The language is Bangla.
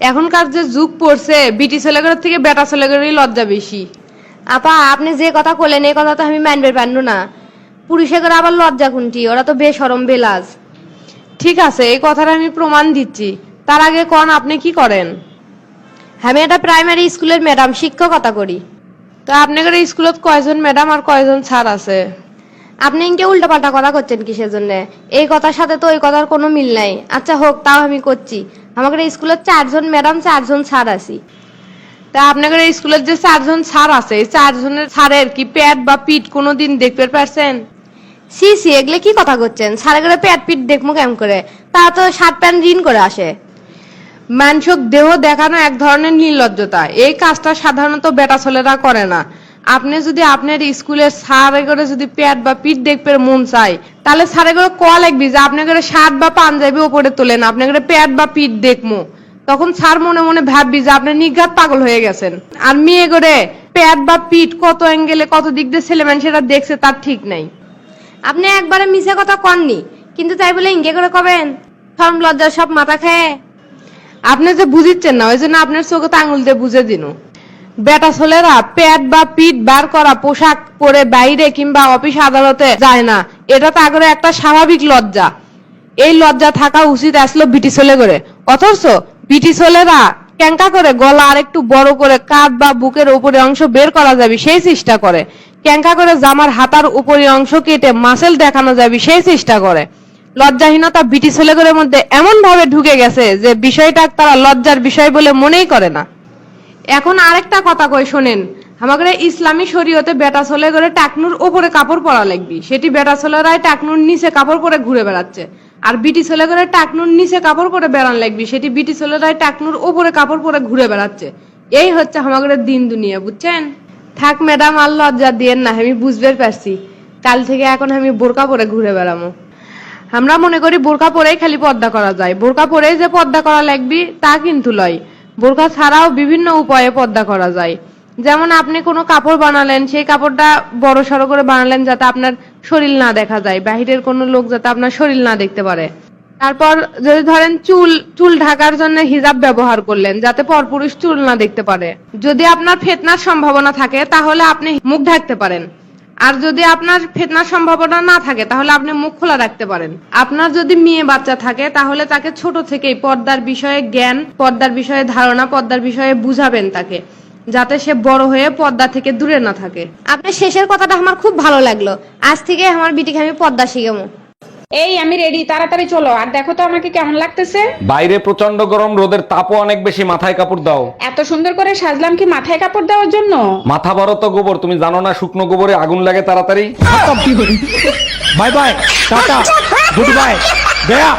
এখনকার যে যুগ পড়ছে বিটি ছেলেগুলোর থেকে বেটা ছেলেগুলোরই লজ্জা বেশি। আপা আপনি যে কথা বললেন এই কথা তো আমি মানবে পারবো না। পুরুষের আবার লজ্জা কোনটি, ওরা তো বেশরম বেলাজ। ঠিক আছে, এই কথাটা আমি প্রমাণ দিচ্ছি। তার আগে কোন আপনি কি করেন? আমি একটা প্রাইমারি স্কুলের ম্যাডাম, শিক্ষকতা করি। তো আপনাদের স্কুলত কয়জন ম্যাডাম আর কয়জন স্যার আছে? আপনি ইনকে উল্টাপাল্টা কথা করছেন কিসের জন্য? এই কথার সাথে তো ওই কথার কোনো মিল নাই। আচ্ছা হোক, তাও আমি করছি। আমাদের স্কুলে 4 জন ম্যাডাম 4 জন স্যার আছি। তা আপনাদের স্কুলের যে 4 জন স্যার আছে, এই 4 জনের স্যারের কি পেট বা পিঠ কোনোদিন দেখতে পারছেন? সি সি, এগুলো কি কথা করছেন? সারা করে পেট পিট দেখবো কেমন করে? তা তো শার্ট প্যান্ট ঋণ করে আসে। মানসিক দেহ দেখানো এক ধরনের নির্লজ্জতা। এই কাজটা সাধারণত বেটা ছেলেরা করে না। আপনি যদি আপনার স্কুলের স্যারে করে যদি পেট বা পিঠ দেখতে মন চাই, তাহলে স্যারে করে ক লাগবি যে আপনি করে শার্ট বা পাঞ্জাবি উপরে তোলেন, আপনি করে পেট বা পিঠ দেখবো। তখন স্যার মনে মনে ভাববি যে আপনি নিঘাত পাগল হয়ে গেছেন। আর মেয়ে করে পেট বা পিঠ কত অ্যাঙ্গেলে কত দিক দিয়ে ছেলে মানুষেরা দেখছে তার ঠিক নাই। আপনি একবারে মিছে কথা কননি, কিন্তু তাই বলে ইঙ্গে করে কবেন? শরম লজ্জা সব মাথা খায়। আপনি যে বুঝিচ্ছেন না, ওই জন্য আপনার চোখে আঙুল দিয়ে বুঝে দিন। বেটা ছেলেরা পেট বা পিঠ বার করা পোশাক পরে বাইরে কিংবা অফিস আদালতে যায় না, এটা তাগরে একটা স্বাভাবিক লজ্জা। এই লজ্জা থাকা উচিত আসলো বিটি ছেলে করে। অথচ বিটি ছেলেরা ক্যাঙ্কা করে গলা আর একটু বড় করে কাঁধ বা বুকের উপরে অংশ বের করা যাবে সেই চেষ্টা করে, ক্যাঙ্কা করে জামার হাতার উপরে অংশ কেটে মাসেল দেখানো যাবে সেই চেষ্টা করে। লজ্জাহীনতা বিটি ছেলেগুলোর মধ্যে এমন ভাবে ঢুকে গেছে যে বিষয়টা তারা লজ্জার বিষয় বলে মনেই করে না। এখন আরেকটা কথা কই শোনেন, আমাদের ইসলামী শরীয়তে বেটা ছেলে করে টাকনুর উপরে কাপড় পরা লাগবি, সেটি বেটা ছেলেরাই টাকনুর নিচে কাপড় পরে ঘুরে বেড়াচ্ছে। আর বিটি ছেলে করে টাকনুর নিচে কাপড় পরে বেড়ান লাগবি, সেটি বিটি ছেলেরাই টাকনুর উপরে কাপড় পরে ঘুরে বেড়াচ্ছে। এই হচ্ছে আমাদের দিন দুনিয়া, বুঝছেন? থাক ম্যাডাম, আর লজ্জা দিয়েন না, আমি বুঝতে পারছি। কাল থেকে এখন আমি বোরকা পরে ঘুরে বেড়াবো। আমরা মনে করি বোরকা পরেই খালি পর্দা করা যায়, বোরকা পরেই যে পর্দা করা লাগবে তা কিন্তু লয়। বোরকা ছাড়াও বিভিন্ন উপায়ে পর্দা করা যায়। যেমন আপনি কোনো কাপড় বানালেন, সেই কাপড়টা বড় সড়ো করে বানালেন যাতে আপনার শরীর না দেখা যায়, বাহিরের কোনো লোক যাতে আপনার শরীর না দেখতে পারে। তারপর যদি ধরেন চুল ঢাকার জন্য হিজাব ব্যবহার করলেন যাতে পরপুরুষ চুল না দেখতে পারে। যদি আপনার ফিতনার সম্ভাবনা থাকে তাহলে আপনি মুখ ঢাকতে পারেন। আর যদি আপনার ফিতনার সম্ভাবনা না থাকে তাহলে আপনি মুখ খোলা রাখতে পারেন। আপনার যদি মেয়ে বাচ্চা থাকে তাহলে তাকে ছোট থেকেই পর্দার বিষয়ে জ্ঞান, পর্দার বিষয়ে ধারণা, পর্দার বিষয়ে বুঝাবেন তাকে, যাতে সে বড় হয়ে পর্দা থেকে দূরে না থাকে। আপনার শেষের কথাটা আমার খুব ভালো লাগলো। আজ থেকে আমার বিটিকে আমি পর্দা শিখাবো। এই আমি রেডি, তাড়াতাড়ি চলো। আর দেখো তো আমাকে কেমন লাগতেছে। বাইরে প্রচন্ড গরম, রোদের তাপও অনেক বেশি, মাথায় কাপড় দাও। এত সুন্দর করে সাজলাম কি মাথায় কাপড় দেওয়ার জন্য? মাথা ভরো তো গোবর, তুমি জানো না শুকনো গোবরে আগুন লাগে তাড়াতাড়ি। Bye bye, tata, good bye, Gaya.